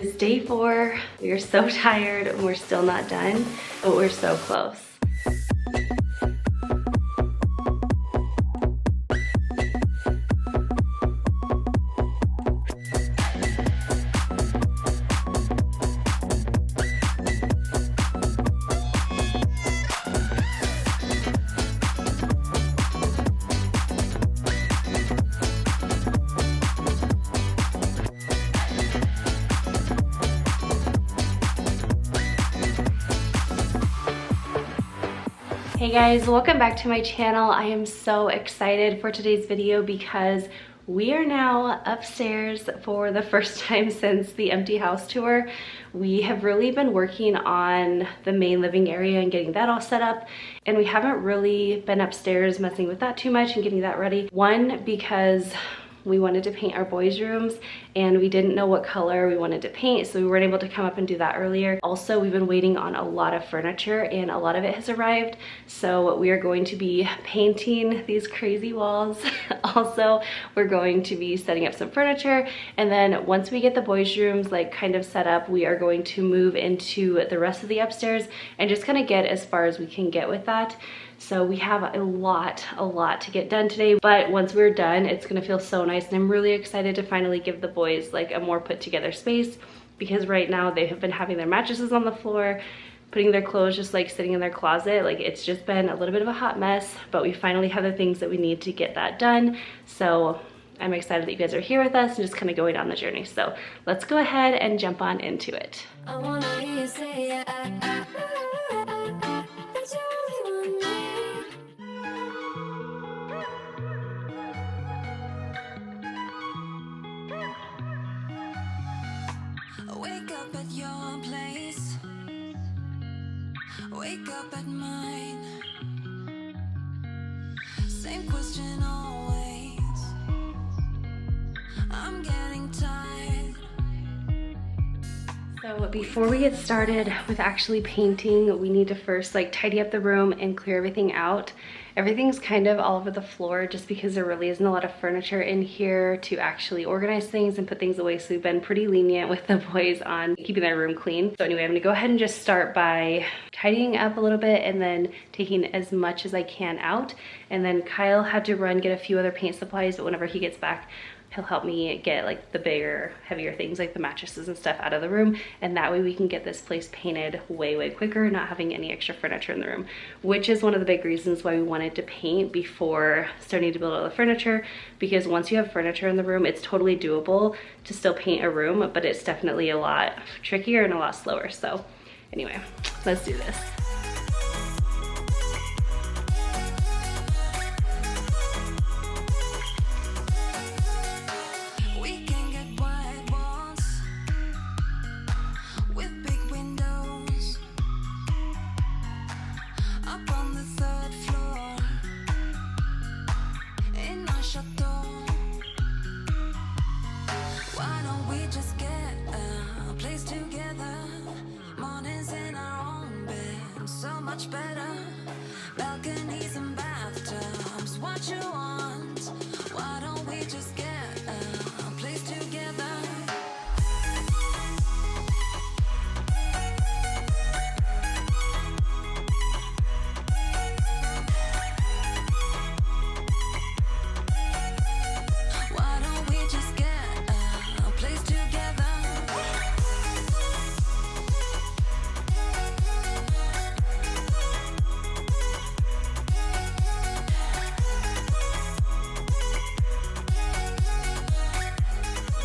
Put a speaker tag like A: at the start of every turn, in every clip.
A: It's day 4. We are so tired and we're still not done, but we're so close. Hey guys, welcome back to my channel. I am so excited for today's video because we are now upstairs for the first time since the empty house tour. We have really been working on the main living area and getting that all set up, and we haven't really been upstairs messing with that too much and getting that ready. One, because we wanted to paint our boys' rooms and we didn't know what color we wanted to paint, so we weren't able to come up and do that earlier. Also, we've been waiting on a lot of furniture and a lot of it has arrived, so we are going to be painting these crazy walls. Also, we're going to be setting up some furniture, and then once we get the boys' rooms like kind of set up, we are going to move into the rest of the upstairs and just kind of get as far as we can get with that. So we have a lot to get done today, but once we're done, it's gonna feel so nice, and I'm really excited to finally give the boys like a more put together space, because right now they have been having their mattresses on the floor, putting their clothes just like sitting in their closet. Like, it's just been a little bit of a hot mess, but we finally have the things that we need to get that done. So I'm excited that you guys are here with us and just kind of going on the journey. So let's go ahead and jump on into it. I wanna hear you say
B: Wake up at your place, wake up at mine. Same question always, I'm getting tired.
A: So before we get started with actually painting, we need to first like tidy up the room and clear everything out. Everything's kind of all over the floor just because there really isn't a lot of furniture in here to actually organize things and put things away. So we've been pretty lenient with the boys on keeping their room clean. So anyway, I'm gonna go ahead and just start by tidying up a little bit and then taking as much as I can out. And then Kyle had to run get a few other paint supplies, but whenever he gets back, he'll help me get like the bigger, heavier things like the mattresses and stuff out of the room, and that way we can get this place painted way quicker, not having any extra furniture in the room, which is one of the big reasons why we wanted to paint before starting to build all the furniture, because once you have furniture in the room, it's totally doable to still paint a room, but it's definitely a lot trickier and a lot slower. So anyway, let's do this.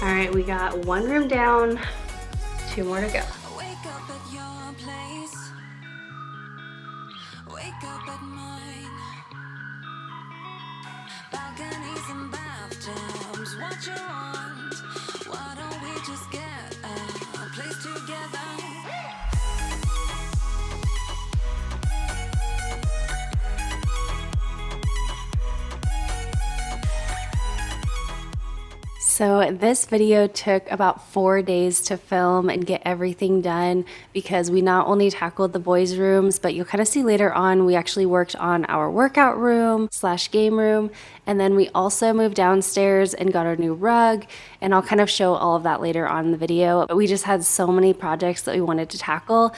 A: All right, we got one room down, 2 more to go.
B: Wake up at your place, wake up at mine. Balconies and bathtubs, what you want? Why don't we just get a place together?
A: So this video took about 4 days to film and get everything done because we not only tackled the boys' rooms, but you'll kind of see later on, we actually worked on our workout room / game room. And then we also moved downstairs and got our new rug. And I'll kind of show all of that later on in the video. But we just had so many projects that we wanted to tackle.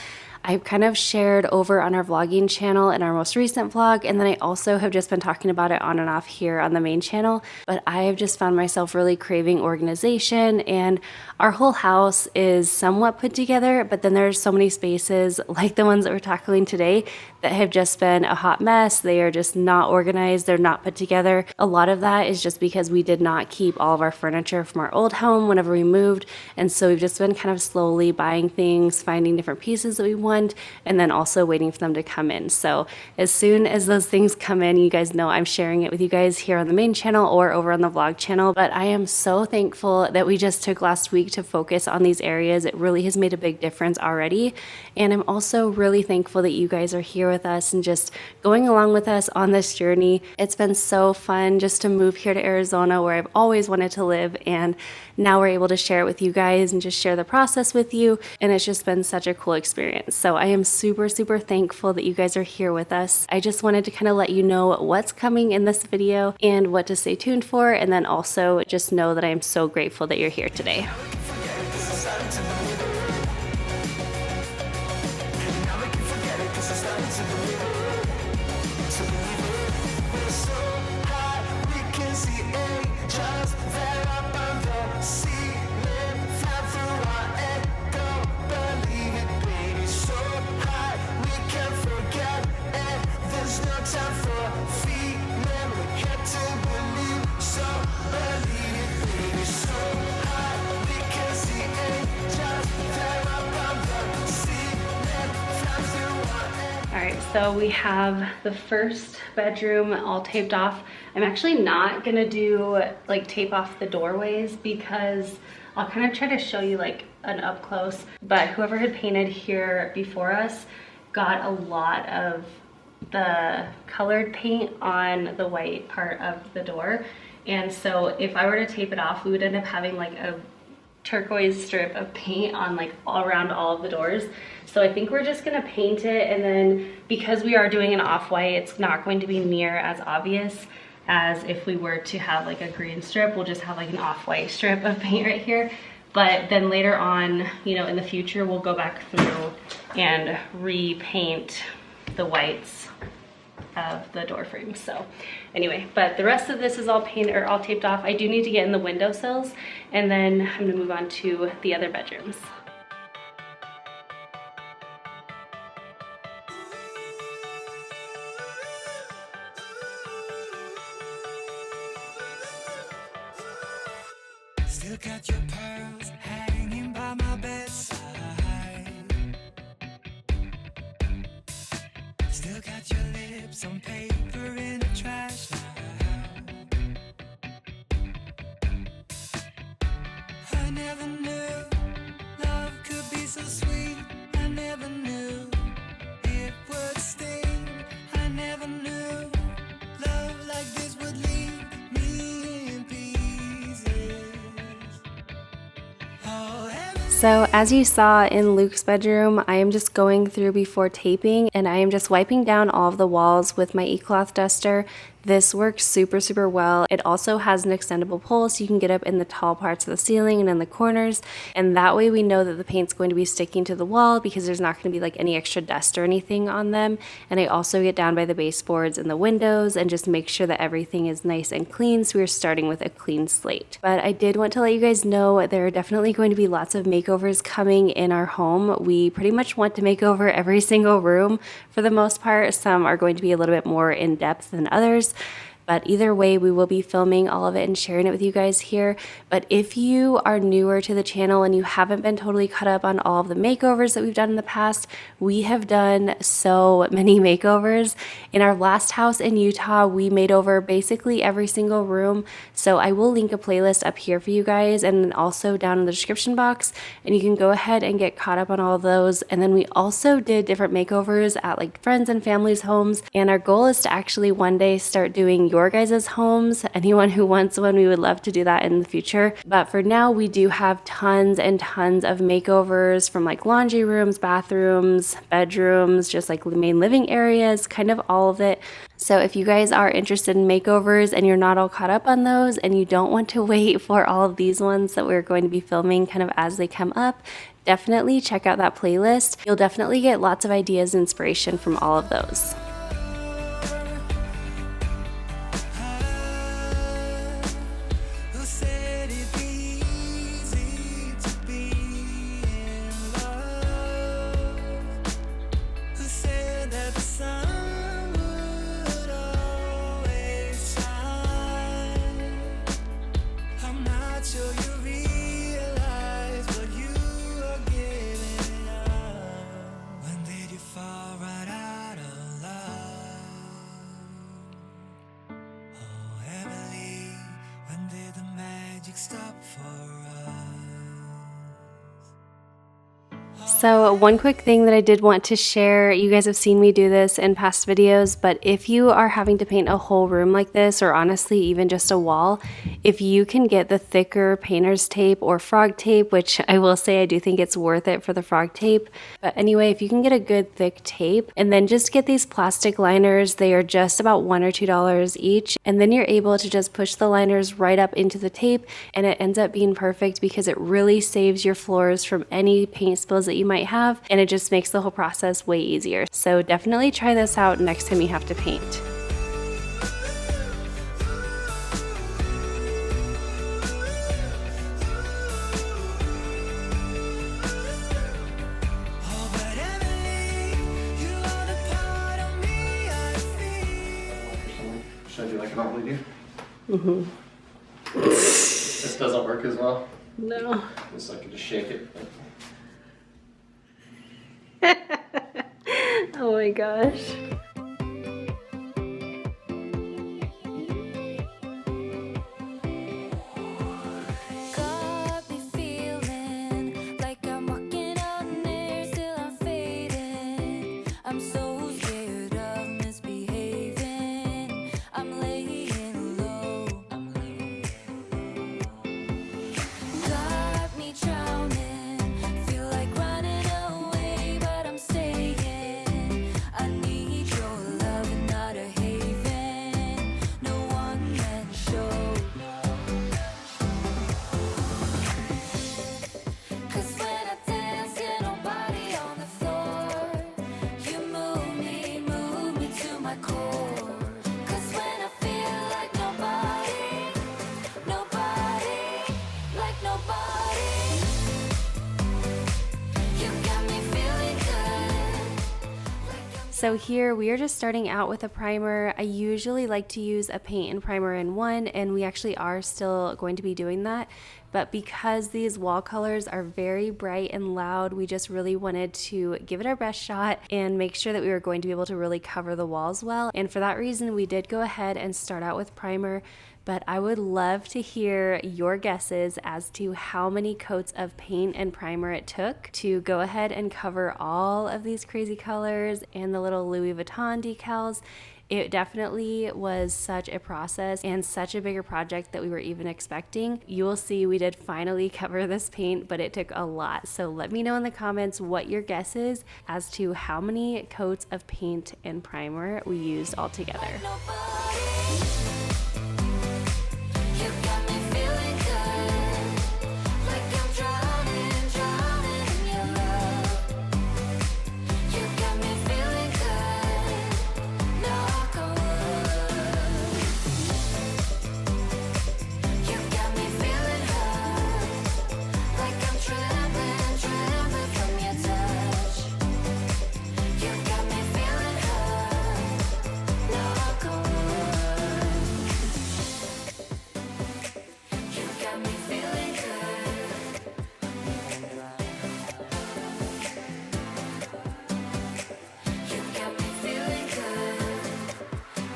A: I've kind of shared over on our vlogging channel in our most recent vlog, and then I also have just been talking about it on and off here on the main channel, but I have just found myself really craving organization, and our whole house is somewhat put together, but then there's so many spaces like the ones that we're tackling today that have just been a hot mess. They are just not organized, they're not put together. A lot of that is just because we did not keep all of our furniture from our old home whenever we moved, and so we've just been kind of slowly buying things, finding different pieces that we want, and then also waiting for them to come in. So as soon as those things come in, you guys know I'm sharing it with you guys here on the main channel or over on the vlog channel. But I am so thankful that we just took last week to focus on these areas. It really has made a big difference already. And I'm also really thankful that you guys are here with us and just going along with us on this journey. It's been so fun just to move here to Arizona, where I've always wanted to live, and now we're able to share it with you guys and just share the process with you. And it's just been such a cool experience. So I am super, super thankful that you guys are here with us. I just wanted to kind of let you know what's coming in this video and what to stay tuned for. And then also just know that I am so grateful that you're here today. Alright, so we have the first bedroom all taped off. I'm actually not gonna do like tape off the doorways because I'll kind of try to show you like an up close, but whoever had painted here before us got a lot of the colored paint on the white part of the door. And so if I were to tape it off, we would end up having like a turquoise strip of paint on like all around all of the doors. So I think we're just gonna paint it, and then because we are doing an off-white, it's not going to be near as obvious as if we were to have like a green strip. We'll just have like an off-white strip of paint right here. But then later on, you know, in the future, we'll go back through and repaint the whites of the door frames. So anyway, but the rest of this is all painted or all taped off. I do need to get in the windowsills, and then I'm gonna move on to the other bedrooms.
B: Still got your pearls hanging by my bedside. Still got your lips on paper in a trash now. I never knew love could be so sweet. I never knew it would sting. I never knew love like this would leave me in pieces.
A: So as you saw in Luke's bedroom, I am just going through before taping, and I am just wiping down all of the walls with my e-cloth duster. This works super, super well. It also has an extendable pole, so you can get up in the tall parts of the ceiling and in the corners, and that way we know that the paint's going to be sticking to the wall because there's not going to be like any extra dust or anything on them. And I also get down by the baseboards and the windows and just make sure that everything is nice and clean, so we're starting with a clean slate. But I did want to let you guys know there are definitely going to be lots of makeovers coming in our home. We pretty much want to make over every single room for the most part. Some are going to be a little bit more in depth than others. But either way, we will be filming all of it and sharing it with you guys here. But if you are newer to the channel and you haven't been totally caught up on all of the makeovers that we've done in the past, we have done so many makeovers. In our last house in Utah, we made over basically every single room. So I will link a playlist up here for you guys and also down in the description box. And you can go ahead and get caught up on all of those. And then we also did different makeovers at like friends and family's homes. And our goal is to actually one day start doing your guys' homes. Anyone who wants one, we would love to do that in the future. But for now, we do have tons and tons of makeovers from like laundry rooms, bathrooms, bedrooms, just like main living areas, kind of all of it. So if you guys are interested in makeovers and you're not all caught up on those and you don't want to wait for all of these ones that we're going to be filming kind of as they come up, definitely check out that playlist. You'll definitely get lots of ideas and inspiration from all of those.
B: Who said it'd be easy to be in love? Who said that the sun would always shine? I'm not sure you realize what you are giving up. When did you fall right out of love? Oh, Emily, when did the magic stop for us?
A: So one quick thing that I did want to share, you guys have seen me do this in past videos, but if you are having to paint a whole room like this, or honestly even just a wall, if you can get the thicker painter's tape or frog tape, which I will say I do think it's worth it for the frog tape, but anyway, if you can get a good thick tape, and then just get these plastic liners, they are just about $1 or $2 each, and then you're able to just push the liners right up into the tape, and it ends up being perfect because it really saves your floors from any paint spills that you might have, and it just makes the whole process way easier. So definitely try this out next time you have to paint.
B: Oh, but Emily, you are the part of me I feel.
C: Should I do like I normally do? This doesn't work as well.
A: No.
C: Just I can just shake it.
A: Oh my gosh.
B: Got me feeling like I'm walking on air till I'm fading. I'm so scared of misbehaving. I'm laying low. Got me drowning. Feel like running away, but I'm staying. I need your love and not a haven. No one man show. Cause when I dance, get nobody on the floor. You move me to my core. Cause when I feel like nobody, like nobody. You got me feeling good.
A: So here we are just starting out with a primer. I usually like to use a paint and primer in one, and we actually are still going to be doing that. But because these wall colors are very bright and loud, we just really wanted to give it our best shot and make sure that we were going to be able to really cover the walls well. And for that reason, we did go ahead and start out with primer. But I would love to hear your guesses as to how many coats of paint and primer it took to go ahead and cover all of these crazy colors and the little Louis Vuitton decals. It definitely was such a process and such a bigger project that we were even expecting. You will see we did finally cover this paint, but it took a lot. So let me know in the comments what your guess is as to how many coats of paint and primer we used all together.
B: You got me feeling good, like I'm drowning in your love. You got me feeling good, knock on wood. You got me feeling hurt, like I'm trembling from your touch. You got me feeling hurt, knock on wood. You got me feeling good. You got me feeling good.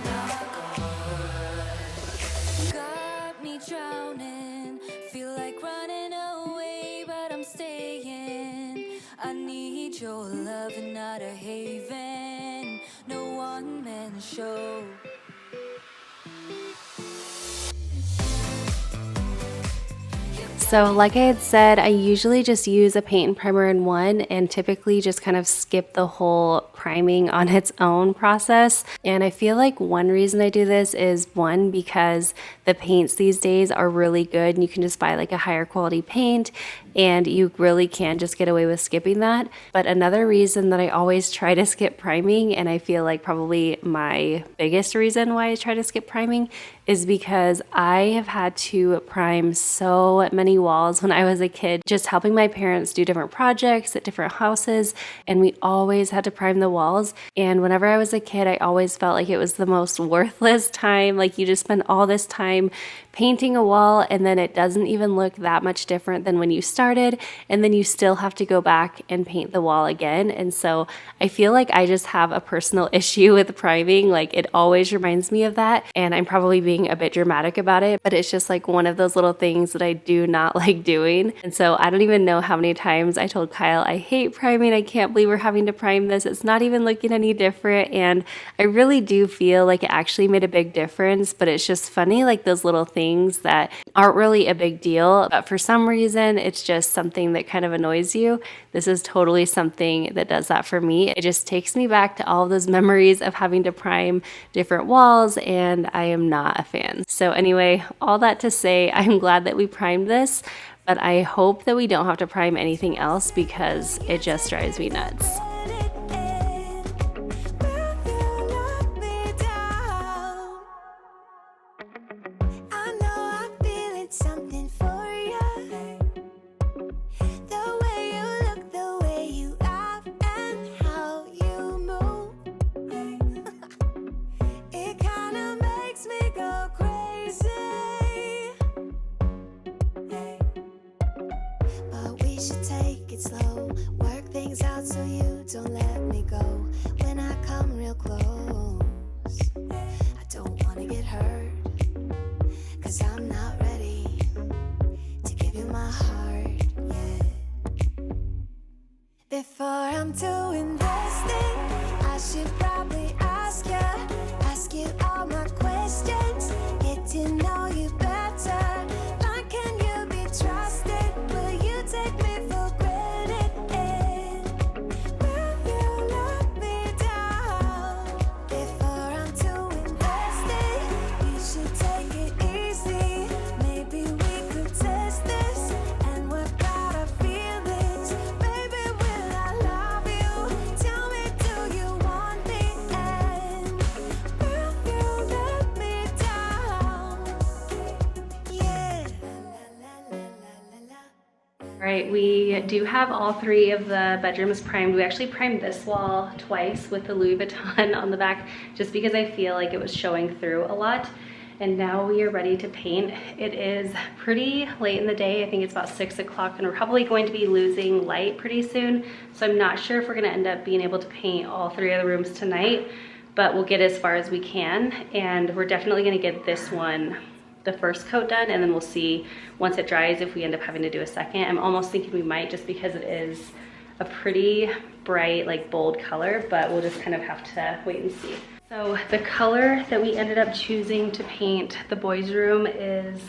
B: Knock on wood. Got me drowning. Feel like running away, but I'm staying. I need your love and not a haven. No one man show.
A: So like I had said, I usually just use a paint and primer in one and typically just kind of skip the whole priming on its own process. And I feel like one reason I do this is one, because the paints these days are really good and you can just buy like a higher quality paint and you really can just get away with skipping that. But another reason that I always try to skip priming, and I feel like probably my biggest reason why I try to skip priming, is because I have had to prime so many walls when I was a kid, just helping my parents do different projects at different houses, and we always had to prime the walls. And whenever I was a kid, I always felt like it was the most worthless time. Like, you just spend all this time painting a wall and then it doesn't even look that much different than when you started, and then you still have to go back and paint the wall again. And so I feel like I just have a personal issue with priming. Like, it always reminds me of that, and I'm probably being a bit dramatic about it, but it's just like one of those little things that I do not like doing. And so I don't even know how many times I told Kyle, I hate priming, I can't believe we're having to prime this, it's not even looking any different. And I really do feel like it actually made a big difference, but it's just funny, like those little things that aren't really a big deal, but for some reason it's just something that kind of annoys you. This is totally something that does that for me. It just takes me back to all of those memories of having to prime different walls, and I am not a fan. So anyway, all that to say, I'm glad that we primed this, but I hope that we don't have to prime anything else because it just drives me nuts.
B: Don't let me go when I come real close. I don't wanna get hurt, 'cause I'm not ready to give you my heart yet. Before I'm too invested, I should probably ask you all my questions, get to know you better. Like, can you be trusted? Will you take me for granted?
A: Right, we do have all three of the bedrooms primed. We actually primed this wall twice with the Louis Vuitton on the back, just because I feel like it was showing through a lot. And now we are ready to paint. It is pretty late in the day. I think it's about 6 o'clock, and we're probably going to be losing light pretty soon. So I'm not sure if we're gonna end up being able to paint all three of the rooms tonight, but we'll get as far as we can. And we're definitely gonna get this one, the first coat, done, and then we'll see once it dries if we end up having to do a second. I'm almost thinking we might, just because it is a pretty bright, like bold color, but we'll just kind of have to wait and see. So the color that we ended up choosing to paint the boys' room is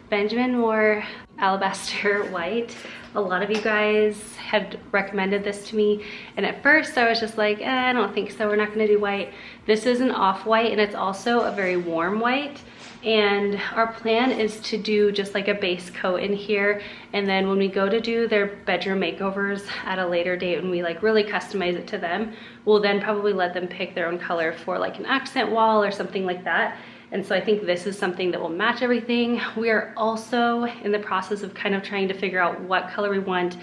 A: Benjamin Moore Alabaster White. A lot of you guys had recommended this to me, and at first I was just like, I don't think so, we're not gonna do white. This is an off-white, and it's also a very warm white. And our plan is to do just like a base coat in here, and then when we go to do their bedroom makeovers at a later date, when we like really customize it to them, we'll then probably let them pick their own color for like an accent wall or something like that. And so I think this is something that will match everything. We are also in the process of kind of trying to figure out what color we want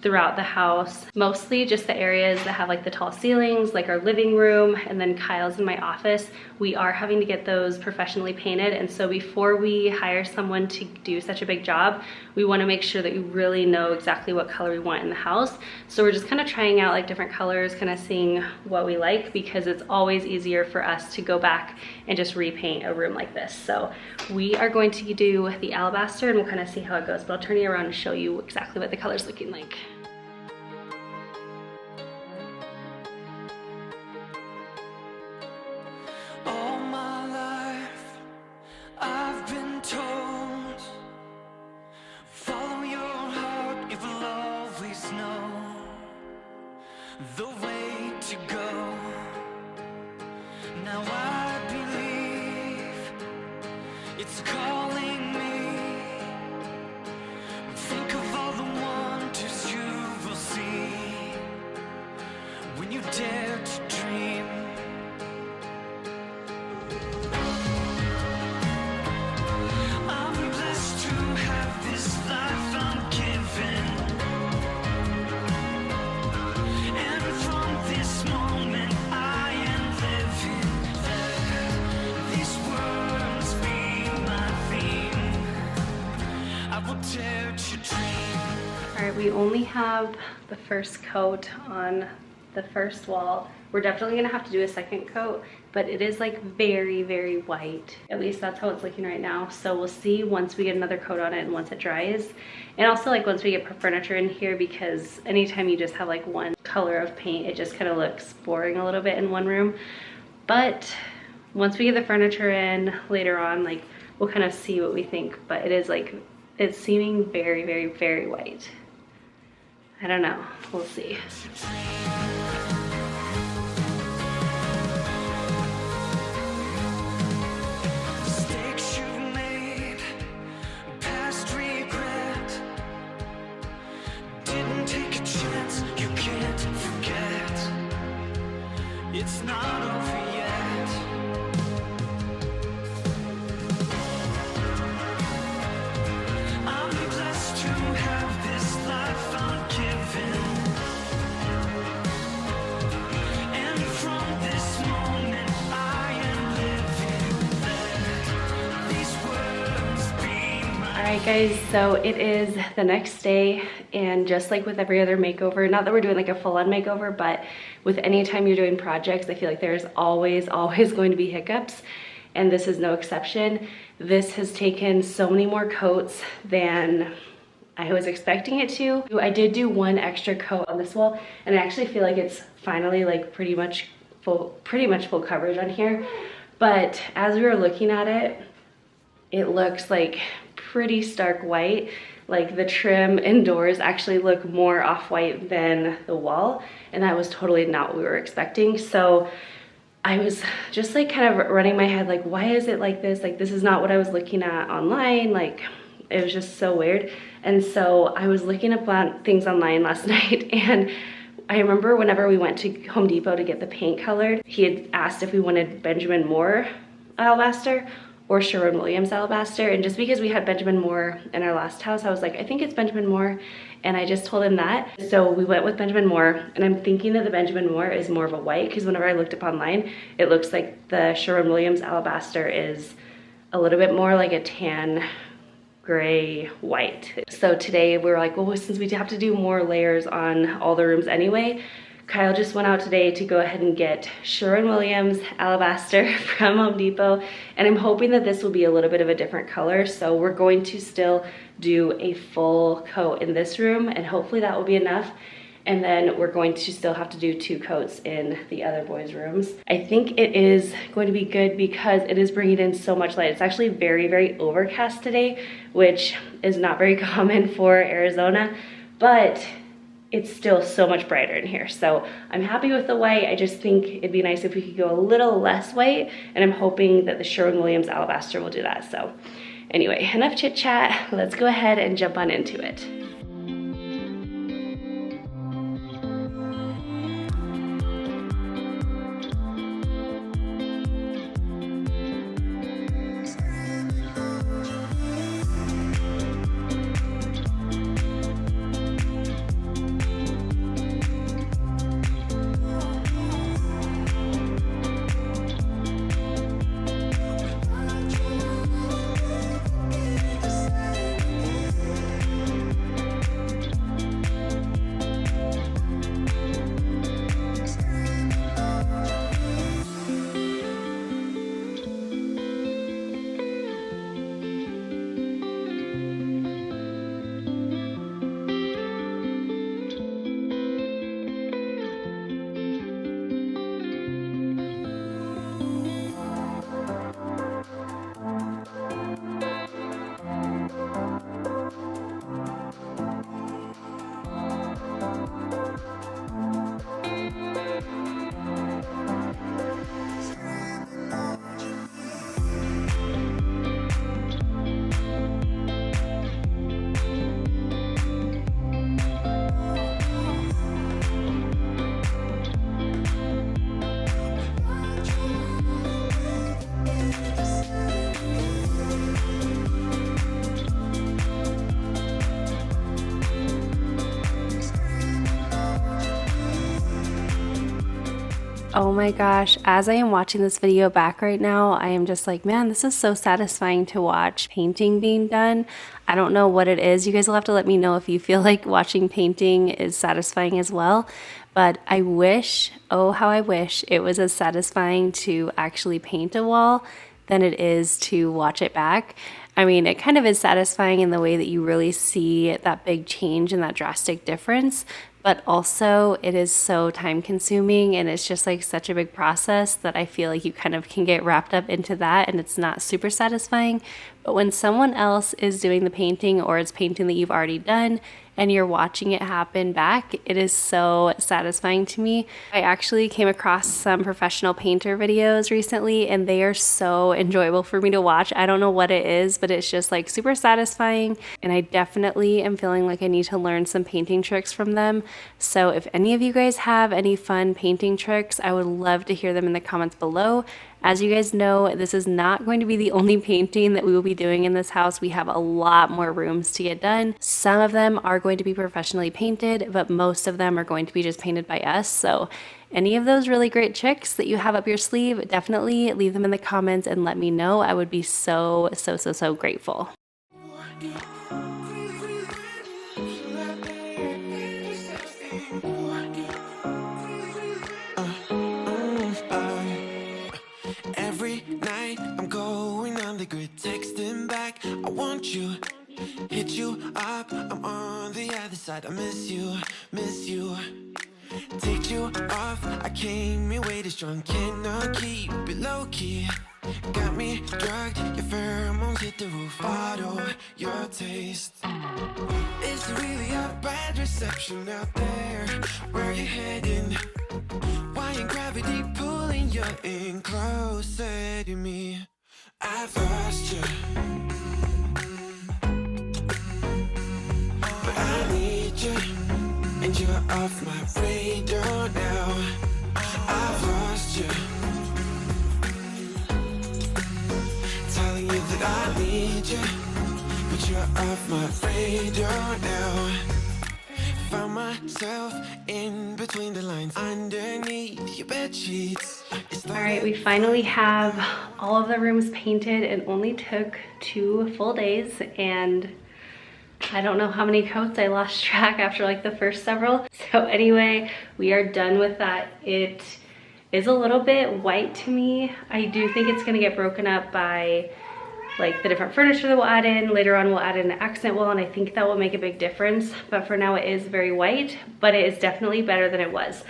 A: throughout the house, mostly just the areas that have like the tall ceilings, like our living room, and then Kyle's in my office. We are having to get those professionally painted, and so before we hire someone to do such a big job, we want to make sure that we really know exactly what color we want in the house. So we're just kind of trying out like different colors, kind of seeing what we like, because it's always easier for us to go back and just repaint a room like this. So we are going to do the Alabaster, and we'll kind of see how it goes, but I'll turn you around and show you exactly what the color's looking like.
B: All my life I've been told, follow your the way to go. Now I believe it's calling me. Think of all the wonders you will see when you dare to dream. I'm blessed to have this life I'm given. And from this moment I am living. Let these words be my theme. I will dare to dream.
A: All right, we only have the first coat on the first wall. We're definitely gonna have to do a second coat, but it is like very, very white. At least that's how it's looking right now. So we'll see once we get another coat on it and once it dries. And also like once we get furniture in here, because anytime you just have like one color of paint, it just kind of looks boring a little bit in one room. But once we get the furniture in later on, like we'll kind of see what we think. But it is like, it's seeming very, very, very white. I don't know, we'll see.
B: Mistakes you've made, past regret. Didn't take a chance, you can't forget. It's not over yet. I'm blessed to have this life I'm given. And from this moment I am living. Let these words be my.
A: All right guys, so it is the next day, and just like with every other makeover, not that we're doing like a full-on makeover, but with any time you're doing projects, I feel like there's always going to be hiccups, and this is no exception. This has taken so many more coats than I was expecting it to. I did do one extra coat on this wall, and I actually feel like it's finally like pretty much full coverage on here. But as we were looking at it, it looks like pretty stark white. Like the trim indoors actually look more off-white than the wall, and that was totally not what we were expecting. So I was just like kind of running my head like, why is it like this? Like this is not what I was looking at online. Like it was just so weird. And so I was looking up things online last night, and I remember whenever we went to Home Depot to get the paint colored, he had asked if we wanted Benjamin Moore Alabaster or Sherwin-Williams Alabaster. And just because we had Benjamin Moore in our last house, I was like, I think it's Benjamin Moore. And I just told him that. So we went with Benjamin Moore, and I'm thinking that the Benjamin Moore is more of a white, because whenever I looked up online, it looks like the Sherwin-Williams Alabaster is a little bit more like a tan gray white. So today we were like, well, since we have to do more layers on all the rooms anyway, Kyle just went out today to go ahead and get Sherwin-Williams Alabaster from Home Depot, and I'm hoping that this will be a little bit of a different color. So we're going to still do a full coat in this room, and hopefully that will be enough. And then we're going to still have to do 2 coats in the other boys' rooms. I think it is going to be good because it is bringing in so much light. It's actually very, very overcast today, which is not very common for Arizona, but it's still so much brighter in here. So I'm happy with the white. I just think it'd be nice if we could go a little less white, and I'm hoping that the Sherwin-Williams Alabaster will do that. So anyway, enough chit chat. Let's go ahead and jump on into it. Oh my gosh, as I am watching this video back right now, I am just like, man, this is so satisfying to watch painting being done. I don't know what it is. You guys will have to let me know if you feel like watching painting is satisfying as well. But I wish, oh how I wish it was as satisfying to actually paint a wall than it is to watch it back. I mean, it kind of is satisfying in the way that you really see that big change and that drastic difference, but also it is so time consuming and it's just like such a big process that I feel like you kind of can get wrapped up into that and it's not super satisfying. But when someone else is doing the painting or it's painting that you've already done and you're watching it happen back, it is so satisfying to me. I actually came across some professional painter videos recently and they are so enjoyable for me to watch. I don't know what it is, but it's just like super satisfying, and I definitely am feeling like I need to learn some painting tricks from them. So if any of you guys have any fun painting tricks, I would love to hear them in the comments below. As you guys know, this is not going to be the only painting that we will be doing in this house. We have a lot more rooms to get done. Some of them are going to be professionally painted, but most of them are going to be just painted by us. So any of those really great tricks that you have up your sleeve, definitely leave them in the comments and let me know. I would be so grateful.
B: Texting back, I want you, hit you up, I'm on the other side, I miss you, take you off, I came in way too strong, cannot keep it low key, got me drugged, your pheromones hit the roof, auto, your taste, it's really a bad reception out there, where you heading, why ain't gravity pulling you in closer to me? I've lost you, but I need you, and you're off my radar now. I've lost you, telling you that I need you, but you're off my radar now. Found myself in between the lines, underneath your bed sheets.
A: All right, we finally have all of the rooms painted. It only took 2 full days, and I don't know how many coats. I lost track after like the first several. So anyway, we are done with that. It is a little bit white to me. I do think it's gonna get broken up by like the different furniture that we'll add in. Later on we'll add in an accent wall, and I think that will make a big difference. But for now it is very white, but it is definitely better than it was.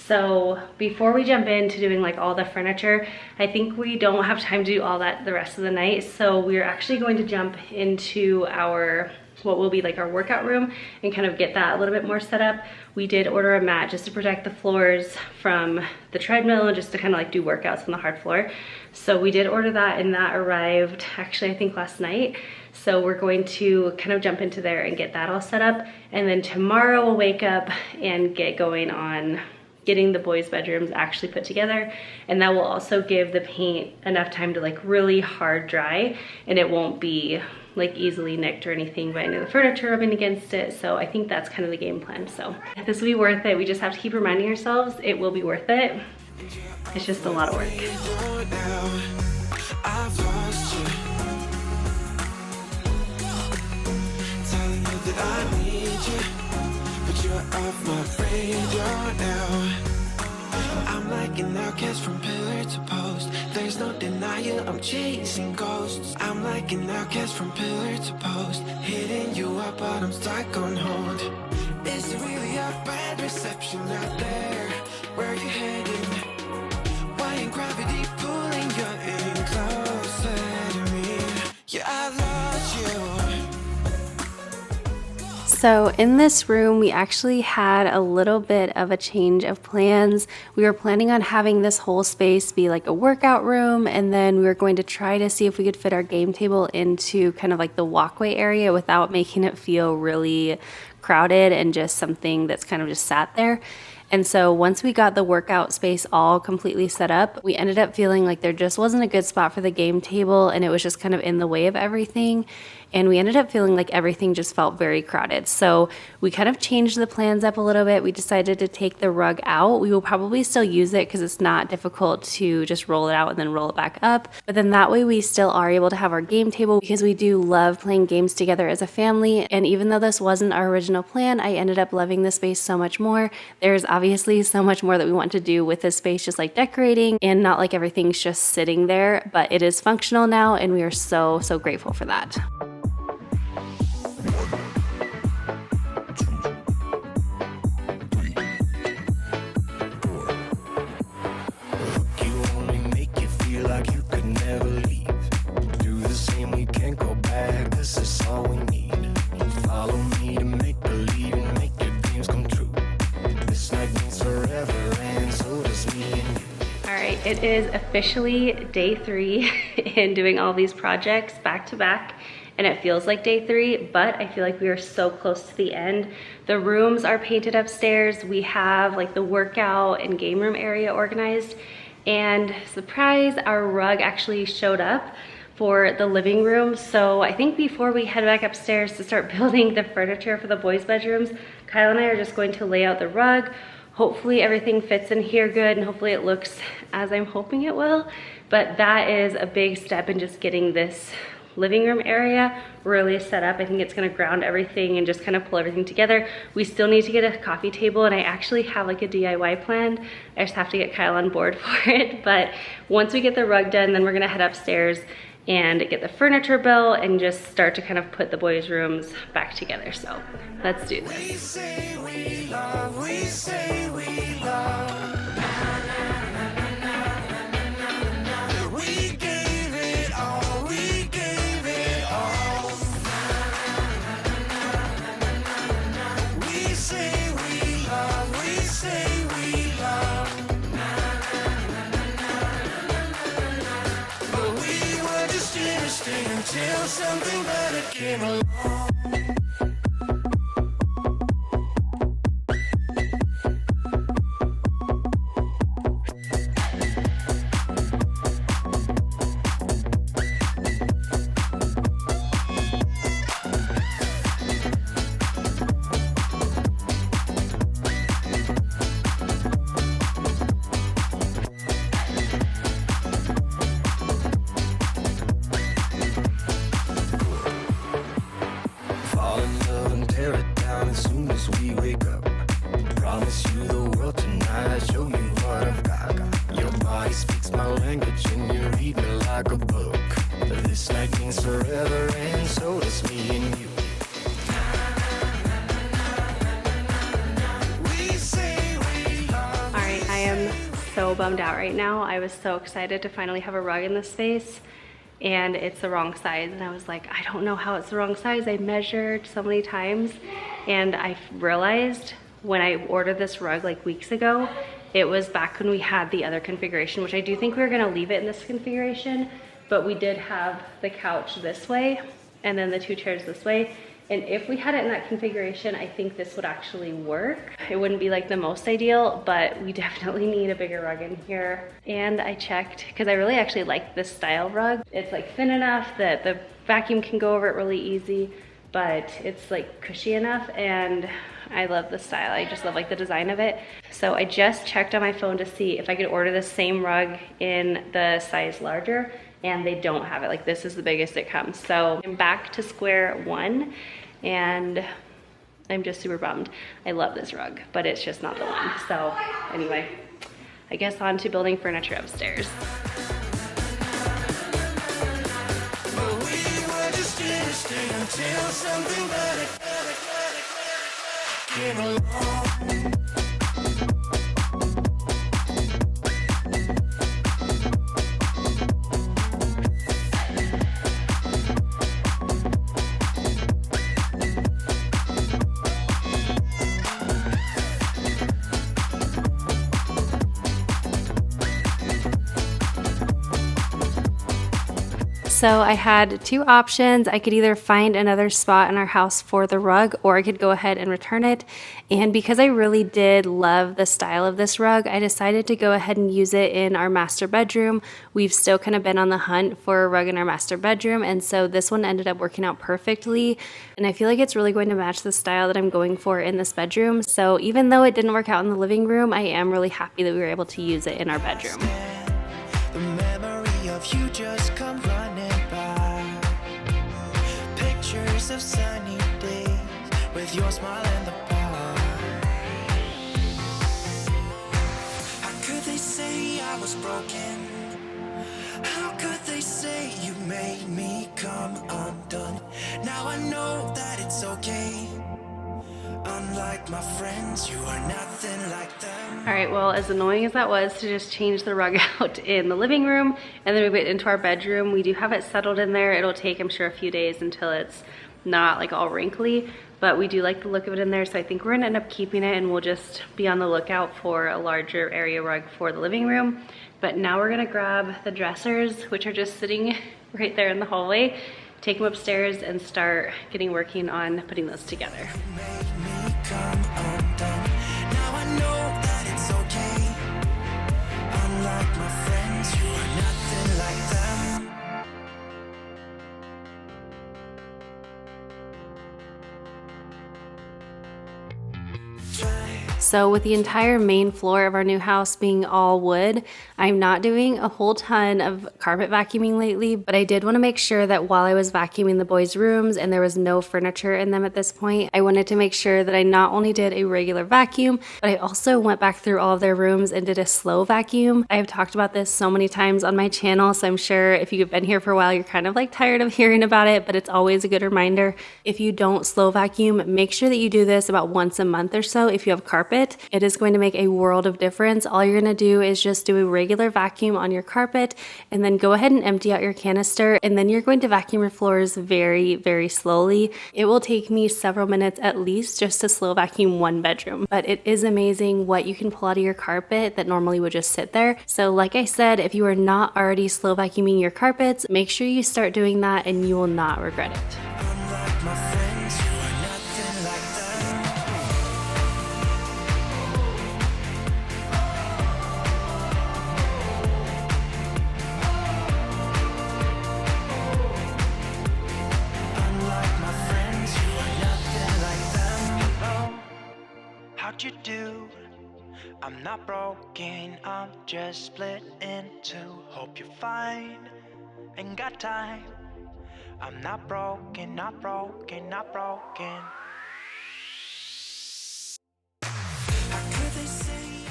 A: So before we jump into doing like all the furniture, I think we don't have time to do all that the rest of the night. So we're actually going to jump into our, what will be like our workout room, and kind of get that a little bit more set up. We did order a mat just to protect the floors from the treadmill and just to kind of like do workouts on the hard floor. So we did order that, and that arrived actually I think last night. So we're going to kind of jump into there and get that all set up. And then tomorrow we'll wake up and get going on getting the boys' bedrooms actually put together, and that will also give the paint enough time to like really hard dry, and it won't be like easily nicked or anything by any of the furniture rubbing against it. So I think that's kind of the game plan. So this will be worth it. We just have to keep reminding ourselves it will be worth it. It's just a lot of work.
B: I've lost you, telling you that I need you, but you're off my radar now. I'm like an outcast from pillar to post. There's no denial, I'm chasing ghosts. I'm like an outcast from pillar to post, hitting you up, but I'm stuck on hold. Is it really a bad reception out there? Where you heading? Why ain't gravity pulling you in closer to me? Yeah, I lost you.
A: So in this room, we actually had a little bit of a change of plans. We were planning on having this whole space be like a workout room, and then we were going to try to see if we could fit our game table into kind of like the walkway area without making it feel really crowded and just something that's kind of just sat there. And so once we got the workout space all completely set up, we ended up feeling like there just wasn't a good spot for the game table, and it was just kind of in the way of everything. and we ended up feeling like everything just felt very crowded. So we kind of changed the plans up a little bit. We decided to take the rug out. We will probably still use it because it's not difficult to just roll it out and then roll it back up. But then that way we still are able to have our game table, because we do love playing games together as a family. And even though this wasn't our original plan, I ended up loving the space so much more. There's obviously so much more that we want to do with this space, just like decorating, and not like everything's just sitting there, but it is functional now, and we are so grateful for that. It is officially day 3 in doing all these projects back to back, and it feels like day 3, but I feel like we are so close to the end. The rooms are painted upstairs. We have like the workout and game room area organized, and surprise, our rug actually showed up for the living room. So I think before we head back upstairs to start building the furniture for the boys' bedrooms, Kyle and I are just going to lay out the rug. Hopefully everything fits in here good, and hopefully it looks as I'm hoping it will. But that is a big step in just getting this living room area really set up. I think it's gonna ground everything and just kind of pull everything together. We still need to get a coffee table, and I actually have like a DIY planned. I just have to get Kyle on board for it. But once we get the rug done, then we're gonna head upstairs and get the furniture built and just start to kind of put the boys' rooms back together. So let's do this.
B: We say we love, we say we love. We gave it all, we gave it all. We say we love, we say we love. But we were just interesting until something better came along.
A: So bummed out right now. I was so excited to finally have a rug in this space, and it's the wrong size. And I was like, I don't know how it's the wrong size. I measured so many times, and I realized when I ordered this rug like weeks ago, it was back when we had the other configuration, which I do think we were gonna leave it in this configuration, but we did have the couch this way and then the 2 chairs this way. And if we had it in that configuration, I think this would actually work. It wouldn't be like the most ideal, but we definitely need a bigger rug in here. And I checked, because I really actually like this style rug. It's like thin enough that the vacuum can go over it really easy, but it's like cushy enough, and I love the style. I just love like the design of it. So I just checked on my phone to see if I could order the same rug in the size larger, and they don't have it. Like, this is the biggest it comes. So I'm back to square one, and I'm just super bummed. I love this rug, but it's just not the one. So anyway, I guess on to building furniture upstairs.
B: But we were just interesting until something better came along.
A: So I had two options. I could either find another spot in our house for the rug, or I could go ahead and return it. And because I really did love the style of this rug, I decided to go ahead and use it in our master bedroom. We've still kind of been on the hunt for a rug in our master bedroom, and so this one ended up working out perfectly. And I feel like it's really going to match the style that I'm going for in this bedroom. So even though it didn't work out in the living room, I am really happy that we were able to use it in our bedroom.
B: The memory of you just come running by. Pictures of sunny days with your smile in the bar. How could they say I was broken? How could they say you made me come undone? Now I know that it's okay. Unlike my friends, you are nothing like them.
A: All right, well, as annoying as that was to just change the rug out in the living room and then move it into our bedroom, we do have it settled in there. It'll take, I'm sure, a few days until it's not like all wrinkly, but we do like the look of it in there. So I think we're gonna end up keeping it, and we'll just be on the lookout for a larger area rug for the living room. But now we're gonna grab the dressers, which are just sitting right there in the hallway, take them upstairs and start working on putting those together.
B: Now I know that it's okay. Unlike my friends, you are nothing like them.
A: So with the entire main floor of our new house being all wood, I'm not doing a whole ton of carpet vacuuming lately, but I did want to make sure that while I was vacuuming the boys' rooms and there was no furniture in them at this point, I wanted to make sure that I not only did a regular vacuum, but I also went back through all of their rooms and did a slow vacuum. I have talked about this so many times on my channel, so I'm sure if you've been here for a while, you're kind of like tired of hearing about it, but it's always a good reminder. If you don't slow vacuum, make sure that you do this about once a month or so if you have carpet. It is going to make a world of difference. All you're going to do is just do a regular vacuum on your carpet and then go ahead and empty out your canister, and then you're going to vacuum your floors very, very slowly. It will take me several minutes at least just to slow vacuum one bedroom, but it is amazing what you can pull out of your carpet that normally would just sit there. So like I said, if you are not already slow vacuuming your carpets, make sure you start doing that and you will not regret it.
B: Unlike my friends, you are nothing like them. Unlike my friends, you are nothing like them. Oh, how'd you do? I'm not broken, I'm just split in two. Hope you're fine, ain't got time. I'm not broken, not broken, not broken.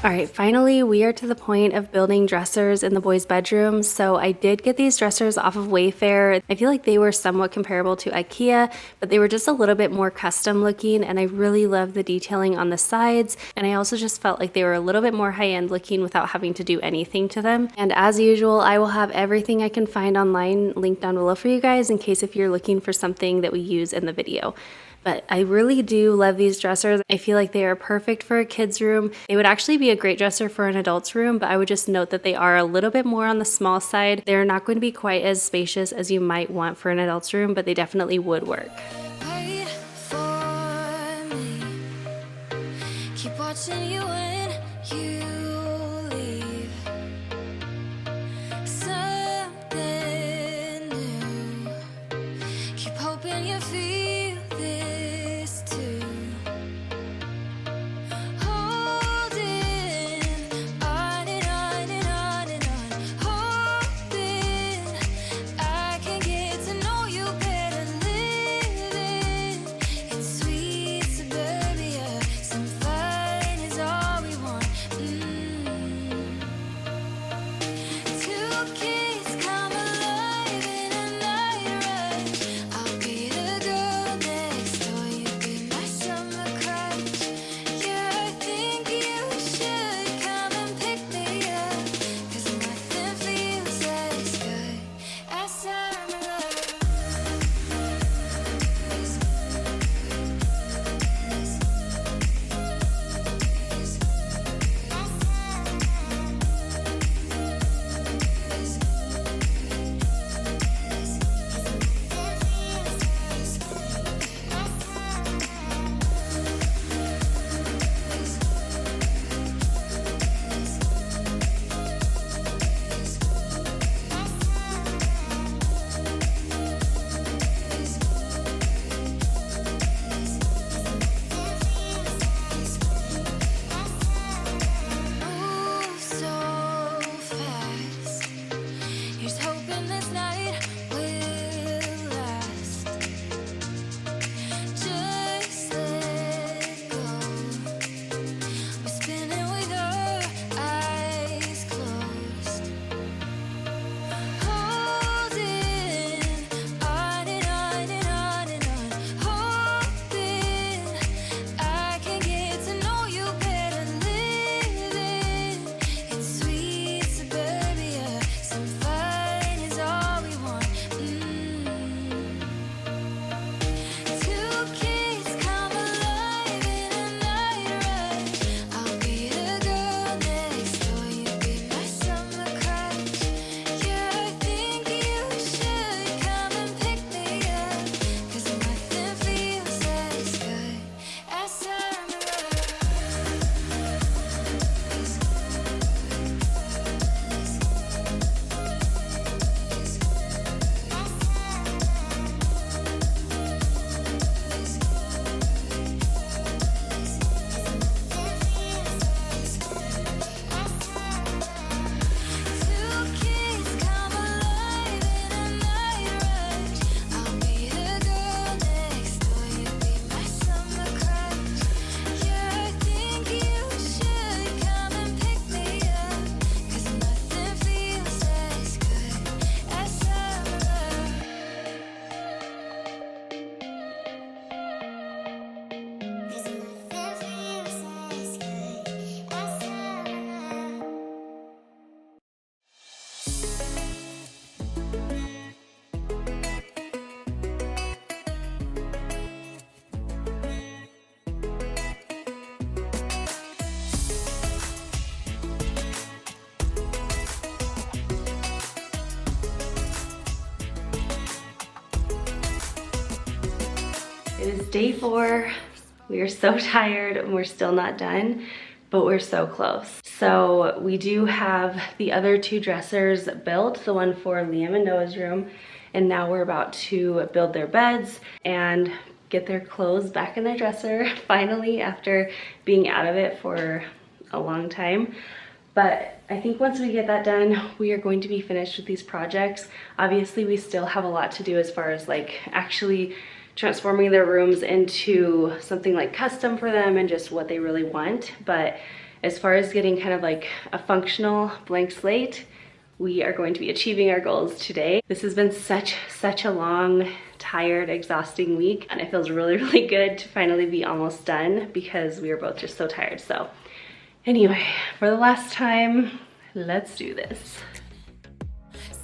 A: All right, finally, we are to the point of building dressers in the boys' bedrooms. So I did get these dressers off of Wayfair. I feel like they were somewhat comparable to IKEA, but they were just a little bit more custom looking, and I really loved the detailing on the sides. And I also just felt like they were a little bit more high-end looking without having to do anything to them. And as usual, I will have everything I can find online linked down below for you guys in case if you're looking for something that we use in the video. But I really do love these dressers. I feel like they are perfect for a kid's room. They would actually be a great dresser for an adult's room, but I would just note that they are a little bit more on the small side. They're not going to be quite as spacious as you might want for an adult's room, but they definitely would work.
D: Wait for me. Keep watching you when you leave. Something new. Keep hoping you feel this too. Holding on and on and on and on. Hoping I can get to know you better. Living in sweet suburbia. Some fun is all we
A: It is day 4. We are so tired and we're still not done, but we're so close. So we do have the other 2 dressers built, the one for Liam and Noah's room, and now we're about to build their beds and get their clothes back in their dresser finally, after being out of it for a long time. But I think once we get that done, we are going to be finished with these projects. Obviously, we still have a lot to do as far as like actually transforming their rooms into something like custom for them and just what they really want. But as far as getting kind of like a functional blank slate, we are going to be achieving our goals today. This has been such a long, tired, exhausting week, and it feels really good to finally be almost done because we are both just so tired. So anyway, for the last time, let's do this.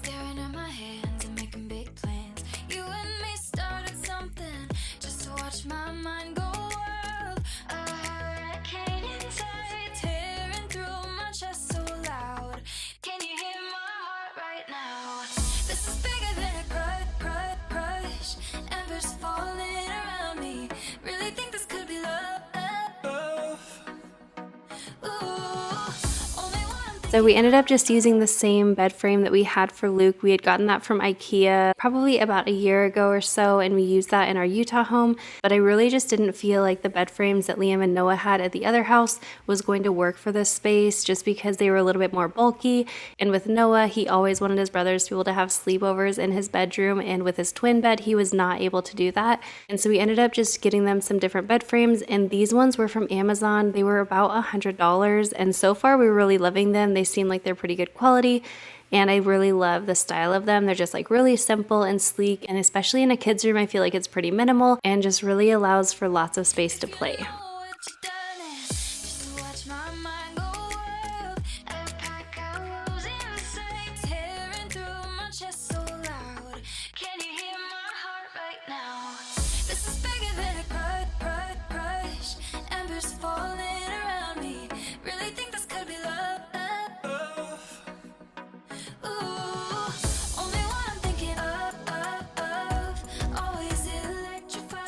D: Staring at my hands and making big plans. You and me started something just to watch my mind go wild. A hurricane inside, tearing through my chest so loud. Can you hear my heart right now? This is bigger than a crush. Embers falling around me. Really think this could be love.
A: So we ended up just using the same bed frame that we had for Luke. We had gotten that from IKEA probably about a year ago or so, and we used that in our Utah home. But I really just didn't feel like the bed frames that Liam and Noah had at the other house was going to work for this space, just because they were a little bit more bulky. And with Noah, he always wanted his brothers to be able to have sleepovers in his bedroom, and with his twin bed, he was not able to do that. And so we ended up just getting them some different bed frames, and these ones were from Amazon. They were about $100, and so far we're really loving them. They seem like they're pretty good quality, and I really love the style of them. They're just like really simple and sleek, and especially in a kid's room, I feel like it's pretty minimal and just really allows for lots of space to play.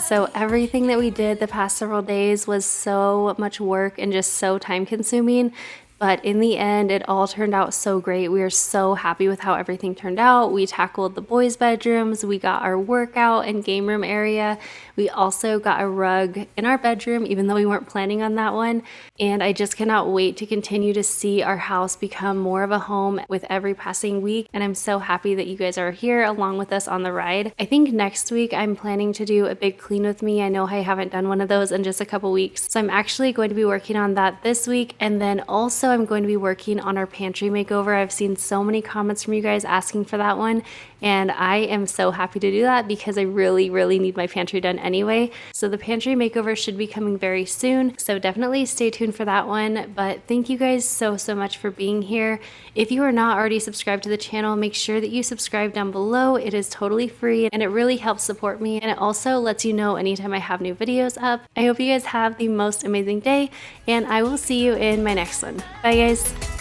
A: So everything that we did the past several days was so much work and just so time consuming. But in the end, it all turned out so great. We are so happy with how everything turned out. We tackled the boys' bedrooms. We got our workout and game room area. We also got a rug in our bedroom, even though we weren't planning on that one. And I just cannot wait to continue to see our house become more of a home with every passing week. And I'm so happy that you guys are here along with us on the ride. I think next week I'm planning to do a big clean with me. I know I haven't done one of those in just a couple weeks. So I'm actually going to be working on that this week. And then also I'm going to be working on our pantry makeover. I've seen so many comments from you guys asking for that one, and I am so happy to do that because I really need my pantry done anyway. So the pantry makeover should be coming very soon, so definitely stay tuned for that one. But thank you guys so much for being here. If you are not already subscribed to the channel, make sure that you subscribe down below. It is totally free and it really helps support me, and it also lets you know anytime I have new videos up. I hope you guys have the most amazing day, and I will see you in my next one. Bye guys.